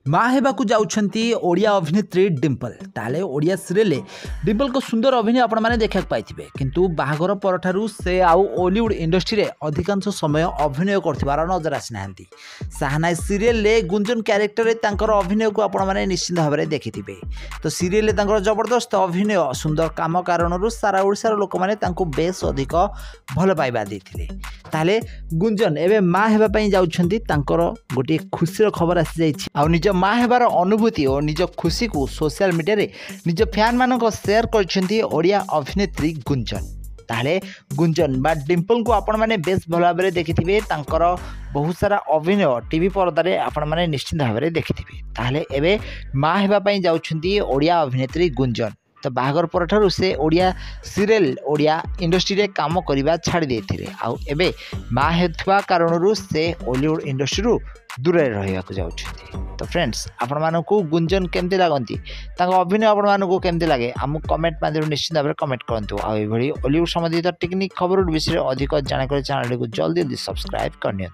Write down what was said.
माँ हेबाकू जाउछंती ओडिया अभिनेत्री डिम्पल ताले ओडिया सीरियल डिम्पल को सुंदर अभिनय आपण माने देखा पाइथिबे किंतु बाहागर परठारु से आउ हॉलीवुड इंडस्ट्री रे अधिकांश समय अभिनय करथिबार नजर आसिनाहांती। साहनाई सीरियल ले गुंजन कैरेक्टर रे तांकर अभिनय को आपण माने निश्चित भाव में देखिथिबे। तो सीरियल ले तांकर जबरदस्त अभिनय सुंदर काम कारणरू सारा ओडिसार लोक माने तांको बेस अधिक भल पाइबा देथिले। ताले गुंजन एबे माँ हेबा पई जाउछंती तांकर गोटे खुशीर खबर आसी जाइछि आ निज माँ हेबार अनुभूति और निज खुशी को सोशल मीडिया रे निज फैन मानक शेयर करछंती ओडिया अभिनेत्री गुंजन। ताले गुंजन बा डिम्पल को आपण माने बेस भल भाव देखिथिबे। तांकर बहुत सारा अभिनय टीवी पर्दा आपण माने निश्चित भाव में देखिथिबे। ताले एबे माँ हेबा पई जाउछंती ओडिया अभिनेत्री गुंजन। तो बाहागर परठारु से ओडिया सीरियल ओडिया इंडस्ट्री रे काम करिबा छाड़ी देथिले आउ एबे माँ हेथुवा कारणरू से हॉलीवुड इंडस्ट्री रु दूर रहिबा को जाउछथि। तो फ्रेंड्स आपण मानकू गुंजन केमती लागंती तांको अभिनय आपण मानकू केमती लागे हम कमेंट माध्यम निश्चित भाव में कमेंट करंतु। आ एभली हॉलीवुड संबंधित टेक्निक खबर विषय अधिक जानकारी चैनल को जल्दी सब्सक्राइब करनियंतु।